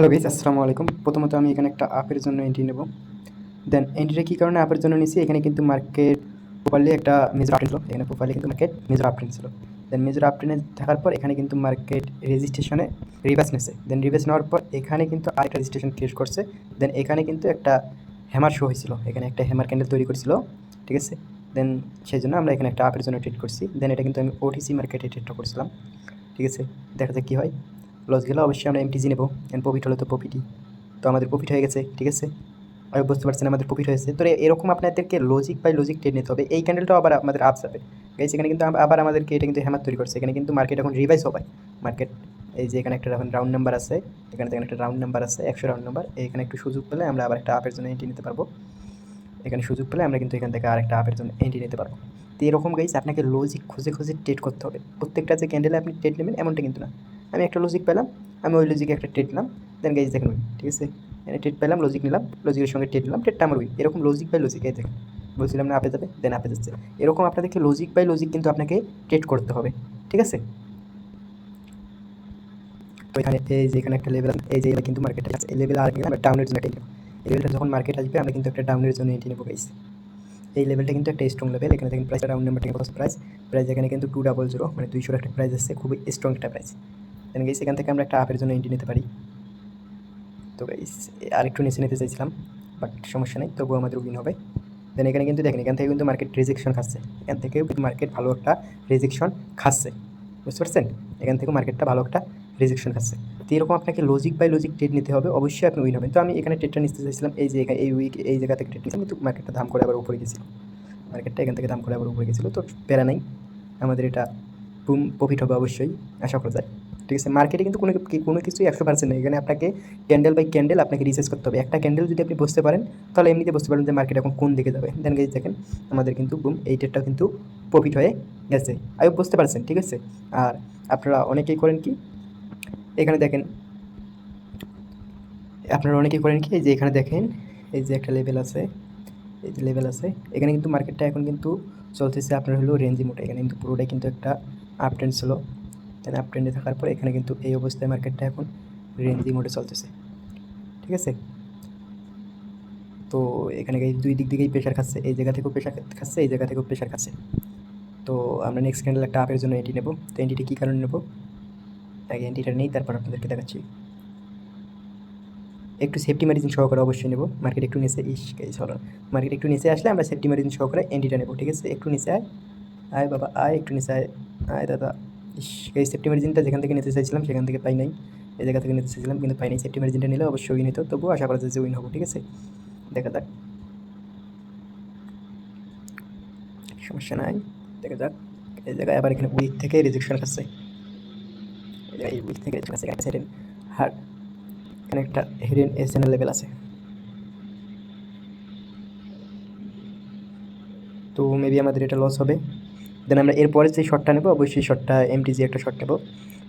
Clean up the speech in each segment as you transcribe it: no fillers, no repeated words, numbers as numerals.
Hello guys, আসসালামু আলাইকুম। প্রথমত আমি এখানে একটা আপের জন্য এন্ট্রি নেব। দেন এন্ট্রিটা কী কারণে আপের জন্য নিছি, এখানে কিন্তু মার্কেট প্রপারলি একটা মেজর আপ ছিল, এখানে প্রপারলি কিন্তু মার্কেট মেজর আপ ছিল। দেন মেজর আপ ট্রেনে থাকার পর এখানে কিন্তু মার্কেট রেজিস্ট্রেশনে রিভার্স নিয়েছে। দেন রিভার্স নেওয়ার পর এখানে কিন্তু আরেকটা রেজিস্ট্রেশন ক্রিয়েট করছে। দেন এখানে কিন্তু একটা হ্যামার শো হয়েছিল, এখানে একটা হ্যামার ক্যান্ডেল তৈরি করেছিল, ঠিক আছে। দেন সেই জন্য আমরা এখানে একটা আপের জন্য ট্রেড করছি। দেন এটা কিন্তু আমি ওটিসি মার্কেটে ট্রেডটা করছিলাম, ঠিক আছে। দেখা যাক কী হয়। লস গেলে অবশ্যই আমরা এমটিজি নেব, অ্যান্ড প্রফিট হলে তো প্রফিটই। তো আমাদের প্রফিট হয়ে গেছে, ঠিক আছে। আমি বুঝতে পারছেন আমাদের প্রফিট হয়েছে। তো এরকম আপনাদেরকে লজিক বাই লজিক ট্রেড নিতে হবে। এই ক্যান্ডেলটাও আবার আমাদের আপ যাবে গাইস, এখানে কিন্তু আবার আমাদেরকে এটা কিন্তু হ্যামার তৈরি করছে। এখানে কিন্তু মার্কেট এখন রিভাইজ হবে। মার্কেট এই যে এখানে একটা এখন রাউন্ড নাম্বার আছে, এখানে দেখেন একটা রাউন্ড নাম্বার আছে, 100 রাউন্ড নাম্বার। এখানে একটু সুযোগ পেলে আমরা আবার একটা আপের জন্য এন্ট্রি নিতে পারবো। এখানে সুযোগ পেলে আমরা কিন্তু এখান থেকে আরেকটা আপের জন্য এন্ট্রি নিতে পারবো। তো এরকম গাইস আপনাকে লজিক খুঁজে খুঁজে ট্রেড করতে হবে। প্রত্যেকটা যে ক্যান্ডেলে আপনি ট্রেড নেবেন এমনটা কিন্তু না। আমি একটা লজিক পেলাম, আমি ওই লজিকে একটা ট্রেড নিলাম, দেন গাইস দেখেন, ঠিক আছে। এখানে ট্রেড পেলাম, লজিক নিলাম, লজিকের সঙ্গে ট্রেড নিলাম, ট্রেডটা আমার এরকম লজিক বাই লজিক। এই দেখেন, বলছিলাম না আপে যাবে, দেন আপে যাচ্ছে। এরকম আপনাদেরকে লজিক বাই লজিক কিন্তু আপনাকে ট্রেড করতে হবে, ঠিক আছে। তো এখানে এই যে এখানে একটা লেভেল, এই যে কিন্তু মার্কেট আছে, এই লেভেল আর আমরা ডাউনের জন্য এন্ট্রি নেব। এই লেভেলটা যখন মার্কেট আসবে আমরা কিন্তু একটা ডাউনের জন্য এন্ট্রি নেব গাইস। এই লেভেলটা কিন্তু একটা স্ট্রং লেভেল। এখানে দেখেন প্রাইস রাউন্ড নাম্বার কত প্রাইস, এখানে কিন্তু 200 মানে 200 একটা প্রাইস আসছে, খুবই স্ট্রং একটা প্রাইস। দেন গাইস এখান থেকে আমরা একটা আপের জন্য এন্ট্রি নিতে পারি। তো গাইস আরেকটু নিচে নিতে চাইছিলাম, বাট সমস্যা নেই, তবুও আমাদের উইন হবে। দেন এখানে কিন্তু দেখেন, এখান থেকে কিন্তু মার্কেট রিজেকশন খাচ্ছে, এখান থেকেও কিন্তু মার্কেট ভালো একটা রিজেকশন খাচ্ছে, বুঝতে পারছেন। এখান থেকে মার্কেটটা ভালো একটা রিজেকশন খাচ্ছে। তো এরকম আপনাকে লজিক বাই লজিক ট্রেড নিতে হবে, অবশ্যই আপনি উইন হবেন। তো আমি এখানে ট্রেডটা নিতে চাইছিলাম, এই যে এই উইক এই জায়গা থেকে ট্রেড নিয়েছিলাম, কিন্তু মার্কেটটা দাম করে আবার উপরে গেছিল। মার্কেটটা এখান থেকে দাম করে আবার উপরে গেছিলো, তো প্যারা নেই, আমাদের এটা বুম প্রফিট হবে অবশ্যই, আশা করা যায়, ঠিক আছে। মার্কেটে কিন্তু কোনো কিছুই 100% নেই। এখানে আপনাকে ক্যান্ডেল বাই ক্যান্ডেল আপনাকে রিসার্চ করতে হবে। একটা ক্যান্ডেল যদি আপনি বুঝতে পারেন তাহলে এমনিতে বুঝতে পারেন যে মার্কেট এখন কোন দিকে যাবে। দেন গাইস দেখেন আমাদের কিন্তু বুম এই ট্রেডটা কিন্তু প্রফিট হয়ে গেছে, আমি বুঝতে পারছেন, ঠিক আছে। আর আপনারা অনেকেই করেন কি, এখানে দেখেন, আপনারা অনেকেই করেন কি, এই যে এখানে দেখেন, এই যে একটা লেভেল আছে, এই যে লেভেল আছে, এখানে কিন্তু মার্কেটটা এখন কিন্তু চলতেছে আপনার হলো রেঞ্জি মোটে। এখানে কিন্তু পুরোটাই কিন্তু একটা আপ ট্রেন্ড ছিল। দেন আপ ট্রেন্ডে থাকার পর এখানে কিন্তু এই অবস্থায় মার্কেটটা এখন রেঞ্জি মোডে চলতেছে, ঠিক আছে। তো এখানে দুই দিক দিকেই প্রেশার খাচ্ছে, এই জায়গা থেকেও প্রেশার খাচ্ছে, এই জায়গা থেকেও প্রেশার খাচ্ছে। তো আমরা নেক্সট ক্যান্ডেল একটা আপের জন্য এন্ট্রি নেব। তো এন্ট্রিটি কী কারণে নেব, আগে এন্ট্রিটা নেই, তারপর আপনাদেরকে দেখাচ্ছি। একটু সেফটি মার্জিন সহকারে অবশ্যই নেব। মার্কেট একটু নিচে চলো, মার্কেট একটু নিচে আসলে আমরা সেফটি মার্জিন সহকারে এন্ট্রিটা নেব, ঠিক আছে। একটু নিচে আয়, আয় বাবা আয়, একটু নিচে আয়, আয় দাদা। এই সেফটি মার্জিনটা যেখান থেকে নিতে চাইছিলাম সেখান থেকে পাই নাই, এই জায়গা থেকে নিতে চাইছিলাম কিন্তু পাই নাই। সেফটি মার্জিনটা নিলে অবশ্যই উইন হতো, তবুও আশা করা যায় যে উইন হবো, ঠিক আছে। দেখা যাক, সমস্যা নাই, দেখা যাক। এই জায়গায় আবার এখানে উইক থেকে রিজেকশন খাচ্ছে, এই উইক থেকে রিজেকশন খাচ্ছে, হিডেন হার্ড, এখানে একটা হিডেন এসএনএল লেভেল আছে। তো মেবি আমাদের এটা লস হবে। দেন আমরা এরপরে যে শটটা নেবো অবশ্যই শটটা এমটিজি একটা শট নেবো,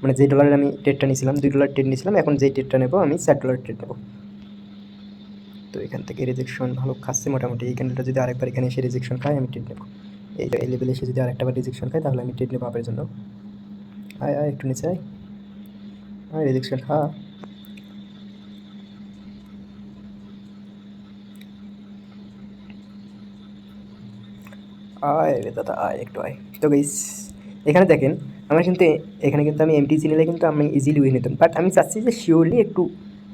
মানে যে ডলারের আমি ট্রেডটা নিয়েছিলাম, $2 ট্রেড নিয়েছিলাম, এখন যেই ট্রেডটা নেবো আমি $4 ট্রেড নেবো। তো এখান থেকে রিজেকশন ভালো খাচ্ছে মোটামুটি। এই ক্যান্ডেলটা যদি আরেকবার এখানে এসে রিজেকশন খায় আমি ট্রেড নেবো। এই লেভেলে এসে যদি আরেকটাবার রিজেকশন খায় তাহলে আমি ট্রেড নেবো আপের জন্য। আয় আয় একটু নিচে আয়, আয় রিজেকশন খা, আয় রে দাদা আয়, একটু আয়। তো গাইস এখানে দেখেন, আমার কিন্তু এখানে কিন্তু আমি এমটিজি নিলে কিন্তু আমি ইজিলি উইন নিতাম, বাট আমি চাচ্ছি যে শিওরলি একটু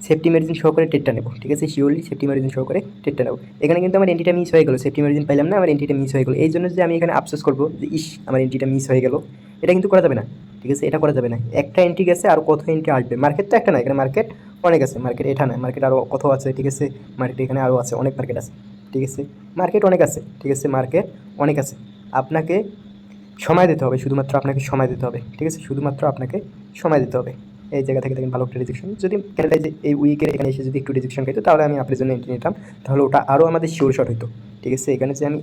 সেফটি মার্জিন সহকারে ট্রেডটা নেবো, ঠিক আছে। শিওরলি সেফটি মার্জিন সহকারে ট্রেডটা নেবো। এখানে কিন্তু আমার এন্ট্রিটা মিস হয়ে গেলো, সেফটি মার্জিন পাইলাম না, আমার এন্ট্রিটা মিস হয়ে গেলো। এই জন্য যে আমি এখানে আফসোস করবো যে ইস আমার এন্ট্রিটা মিস হয়ে গেলো, এটা কিন্তু করা যাবে না, ঠিক আছে। এটা করা যাবে না, একটা এন্ট্রি গেছে আর কত এন্ট্রি আসবে। মার্কেট তো একটা না, এখানে মার্কেট অনেক আছে, মার্কেট এটা না, মার্কেট আরও কত আছে, ঠিক আছে। মার্কেট এখানে আরও আছে, অনেক মার্কেট আছে, ঠিক আছে। মার্কেট অনেক আছে, ঠিক আছে, মার্কেট অনেক আছে। আপনাকে সময় দিতে হবে, শুধুমাত্র আপনাকে সময় দিতে হবে, ঠিক আছে। শুধুমাত্র আপনাকে সময় দিতে হবে। এই জায়গা থেকে দেখেন ভালো একটা রিজেকশন, যদি ক্যানাডায় যে এই উইকের এখানে এসে যদি একটু রিজেকশন খাইতো তাহলে আমি আপনার জন্য এন্ট্রি নিতাম, তাহলে ওটা আরও আমাদের শিওর শট হইতো, ঠিক আছে। এখানে যে আমি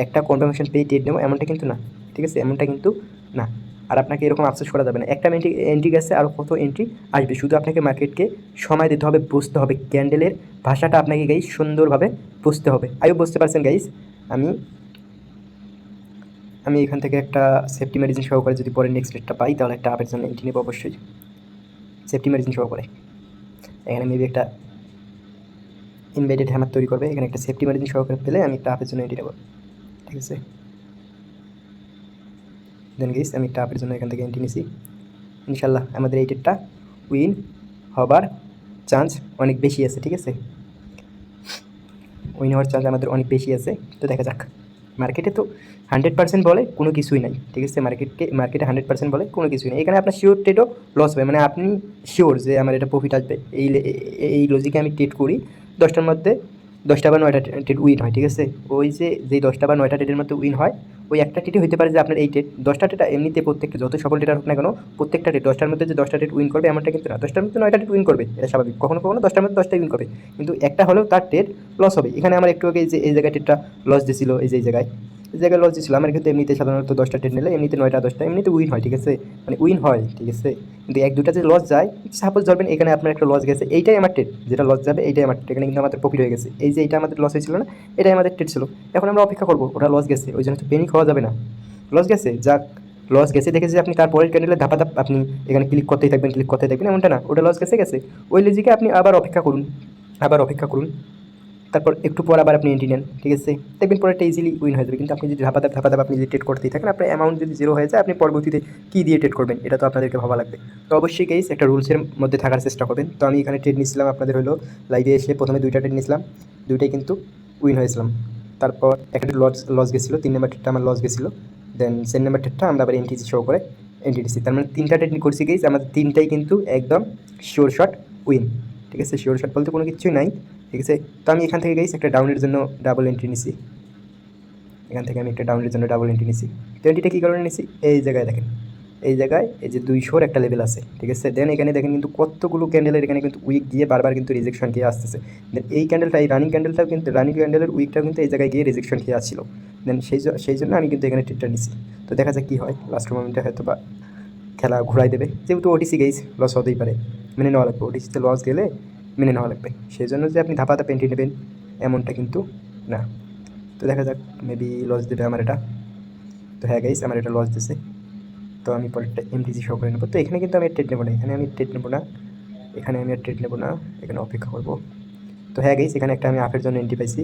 একটা কনফার্মেশন পেয়ে ট্রেড নেবো এমনটা কিন্তু না, ঠিক আছে, এমনটা কিন্তু না। আর আপনাকে এরকম আফসোস করা যাবে না, একটা এন্ট্রি গেছে আরও কত এন্ট্রি আসবে, শুধু আপনাকে মার্কেটকে সময় দিতে হবে, বুঝতে হবে ক্যান্ডেলের ভাষাটা আপনাকে গাইজ সুন্দরভাবে বুঝতে হবে। আইও বুঝতে পারছেন গাইজ। আমি আমি এখান থেকে একটা সেফটি মেডিসিন সহকারে যদি পরে নেক্সট ডেটটা পাই তাহলে একটা আপের জন্য এন্ট্রি নেবো অবশ্যই, সেফটি মেডিসিন সহকারে। এখানে মেবি একটা ইনভাইটেড হ্যামার তৈরি করবে, এখানে একটা সেফটি মার্জিন সহকারে পেলে আমি একটা আপের জন্য এন্ট্রি নেবো, ঠিক আছে। দেন গাইস আমি একটা আপের জন্য এখান থেকে এন্ট্রি নিছি। ইনশাল্লাহ আমাদের এই ট্রেডটা উইন হবার চান্স অনেক বেশি আছে, ঠিক আছে। উইন হওয়ার চান্স আমাদের অনেক বেশি আছে। তো দেখা যাক, মার্কেটে তো 100% বলে কোনো কিছুই নাই, ঠিক আছে। মার্কেটে 100% বলে কোনো কিছুই নেই। এখানে আপনার শিওর ট্রেডও লস হবে, মানে আপনি শিওর যে আমার এটা প্রফিট আসবে, এই লজিকে আমি ট্রেড করি। 10টার মধ্যে 10টা বা 9টা ট্রেড উইন হয়, ঠিক আছে। ওই যে 10টা বা 9টা ট্রেডের মধ্যে উইন হয়, ওই একটা ট্রেডে হতে পারে যে আপনার এই ট্রেড 10টা ট্রেড এমনিতে প্রত্যেকটা যত সফল ট্রেডার হোক না কেন, প্রত্যেকটা ট্রেড 10টার মধ্যে যে 10টা ট্রেড উইন করবে এমনটা কিন্তু না। 10টার মধ্যে 9টা ট্রেড উইন করবে, এটা স্বাভাবিক। কখনো কখনো 10টার মধ্যে 10টাই উইন করবে, কিন্তু একটা হলেও তার ট্রেড লস হবে। এখানে আমার একটু আগে যে এই জায়গায় ট্রেডটা লস দিয়েছিল, এই জায়গায় লস দিয়েছিল আমার, কিন্তু এমনিতে সাধারণত 10টা ট্রেড নিলে এমনিতে 9টা 10টা এমনিতে উইন হয়, ঠিক আছে। মানে উইন হয়, ঠিক আছে। কিন্তু এক দুটা যে লস যায়, সাপোজ ধরবেন এখানে আপনার একটা লস গেছে, এইটাই আমার ট্রেড, যেটা লস যাবে এইটাই আমার ট্রেড, এখানে কিন্তু আমাদের প্রফিট হয়ে গেছে। এই যে এইটা আমাদের লস হয়েছিল না, এটাই আমাদের ট্রেড ছিল। এখন আমরা অপেক্ষা করবো, ওটা লস গেছে ওই জন্য তো পেনিক হওয়া যাবে না। লস গেছে যাক, লস গেছে দেখেছি আপনি তারপরের ক্যান্ডেলে ধাপ আপনি এখানে ক্লিক করতেই থাকবেন এমনটা না। ওটা লস গেছে ওই লজিকে আপনি আবার অপেক্ষা করুন, তারপর একটু পর আবার আপনি এন্ট্রি নেন, ঠিক আছে। দেখবেন পরেরটা ইজিলি উইন হয়ে যাবে। কিন্তু আপনি যদি ধাপা ধাপ আপনি যদি ট্রেড করতেই থাকেন, আপনার অ্যামাউন্ট যদি জিরো হয়ে যায়, আপনি পরবর্তীতে কী দিয়ে ট্রেড করবেন, এটা তো আপনাদেরকে ভাবা লাগবে। তো অবশ্যই গাইস একটা রুলসের মধ্যে থাকার চেষ্টা করবেন। তো আমি এখানে ট্রেড নিয়েছিলাম, আপনাদের হলো লাইভে এসে প্রথমে 2টা ট্রেড নিয়েছিলাম, 2টাই কিন্তু উইন হয়েছিলাম। তারপর একটা লস গেছিলো, 3 নম্বর ট্রেডটা আমার লস গেছিলো। দেন 4 নম্বর ট্রেডটা আমরা আবার এন্ট্রি শো করে এন্ট্রি দিচ্ছি। তার মানে 3টা ট্রেড করছি গাইস, আমাদের 3টাই কিন্তু একদম শিওর শট উইন, ঠিক আছে। শিওর শট বলতে কোনো কিছুই নাই, ঠিক আছে। তো আমি এখান থেকে গাইস একটা ডাউনের জন্য ডাবল এন্ট্রি নিছি, এখান থেকে আমি একটা ডাউনের জন্য ডাবল এন্ট্রি নিছি। তো এন্ট্রিটা কী কারণে নিছি, এই জায়গায় দেখেন, এই জায়গায় এই যে 200-র একটা লেভেল আছে, ঠিক আছে। দেন এখানে দেখেন কিন্তু কতগুলো ক্যান্ডেলের এখানে কিন্তু উইক গিয়ে বারবার কিন্তু রিজেকশন খেয়ে আসতেছে। দেন এই ক্যান্ডেলটা, এই রানিং ক্যান্ডেলটাও কিন্তু, রানিং ক্যান্ডেলের উইকটাও কিন্তু এই জায়গায় গিয়ে রিজেকশন খেয়ে আসছিল। দেন সেই জন্য আমি কিন্তু এখানে ট্রেডটা নিছি। তো দেখা যাক কী হয়, লাস্ট মোমেন্টে হয়তো বা খেলা ঘুরাই দেবে। যেহেতু ওটিসি গেইস, লস হতেই পারে, মেনে নেওয়া লাগবে। ওটিসিতে লস গেলে মেনে নেওয়া লাগবে। সেই জন্য যে আপনি ধাপা এন্ট্রি নেবেন এমনটা কিন্তু না। তো দেখা যাক, মেবি লস দেবে আমার এটা। তো হ্যাঁ গাইস, আমার এটা লস দিছে। তো আমি পরেরটা এমটিজি শো করে নেবো। তো এখানে কিন্তু আমি ট্রেড নেবো না, এখানে আমি ট্রেড নেবো না, এখানে অপেক্ষা করবো। তো হ্যাঁ গাইস, এখানে একটা আমি আপের জন্য এন্ট্রি পাইছি,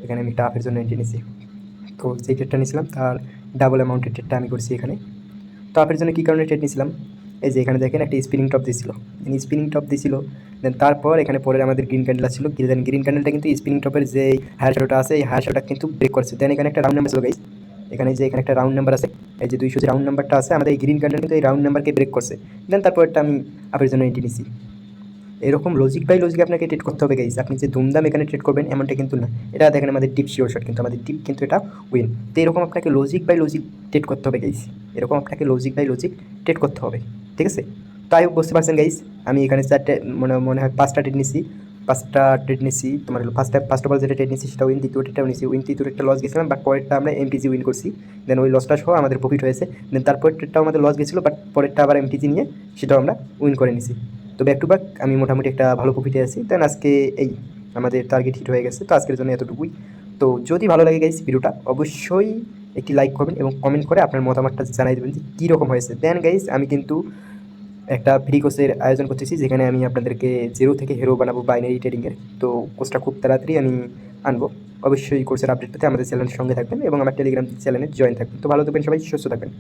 এখানে আমি একটা আপের জন্য এন্ট্রি নিছি। তো যেই ট্রেডটা নিয়েছিলাম তার ডাবল অ্যামাউন্টের ট্রেডটা আমি করছি এখানে। তো আপের জন্য কী কারণে ট্রেড নিয়েছিলাম, এই যে এখানে দেখেন একটা স্পিনিং টপ দিয়েছিল। দেন তারপর এখানে পরের আমাদের গ্রিন ক্যান্ডেল ছিল, গ্রিন ক্যান্ডেলটা কিন্তু স্পিনিং টপের যে হায়ার শ্যাডোটা আছে, এই হায়ার শ্যাডোটা কিন্তু ব্রেক করছে। দেন এখানে একটা রাউন্ড নাম্বার ছিল গাইস, এখানে একটা রাউন্ড নাম্বার আছে, এই যে 200 যে রাউন্ড নাম্বারটা আছে, আমাদের এই গ্রিন ক্যান্ডেল কিন্তু এই রাউন্ড নাম্বারকে ব্রেক করছে। দেন তারপরটা আমি আপের জন্য এন্ট্রি নিছি। এরকম লজিক বাই লজিক আপনাকে ট্রেড করতে হবে গাইস। আপনি যে ধুমধাম এখানে ট্রেড করবেন এমনটা কিন্তু না। এটা দেখেন আমাদের টিপ শিওর শট, কিন্তু আমাদের টিপ কিন্তু এটা উইন। তো এরকম আপনাকে লজিক বাই লজিক ট্রেড করতে হবে গাইস, এরকম আপনাকে লজিক বাই লজিক ট্রেড করতে হবে, ঠিক আছে। তাই বুঝতে পারছেন গাইস, আমি এখানে 4টে মনে হয় 5টা ট্রেড নিছি। তোমার হলো ফার্স্ট অফ অল যেটা ট্রেড নিছি সেটা উইন, দ্বিতীয় ট্রেডটাও নিছি উইন, তৃতীয় ট্রেডটা লস গেছিলাম, বাট পরেরটা আমরা এমটিজি উইন করছি। দেন ওই লসটা সহ আমাদের প্রফিট হয়েছে। দেন তারপরের ট্রেডটাও আমাদের লস গেছিলো, বাট পরেরটা আবার এমটিজি নিয়ে সেটাও আমরা উইন করে নিছি। তো ব্যাক টু ব্যাক আমি মোটামুটি একটা ভালো প্রফিটে আছি। দেন আজকে এই আমাদের টার্গেট হিট হয়ে গেছে। তো আজকের জন্য এতটুকুই। তো যদি ভালো লাগে গাইস ভিডিওটা, অবশ্যই একটি লাইক করবেন এবং কমেন্ট করে আপনার মতামতটা জানাই দেবেন যে কীরকম হয়েছে। দেন গাইস আমি কিন্তু একটা ফ্রি কোর্সের আয়োজন করতেছি, যেখানে আমি আপনাদেরকে জিরো থেকে হিরো বানাবো বাইনারি ট্রেডিংয়ের। তো কোর্সটা খুব তাড়াতাড়ি আমি আনবো। অবশ্যই কোর্সের আপডেট পেতে আমাদের চ্যানেলের সঙ্গে থাকবেন এবং আমার টেলিগ্রাম চ্যানেলে জয়েন থাকবেন। তো ভালো থাকবেন সবাই, সুস্থ থাকবেন।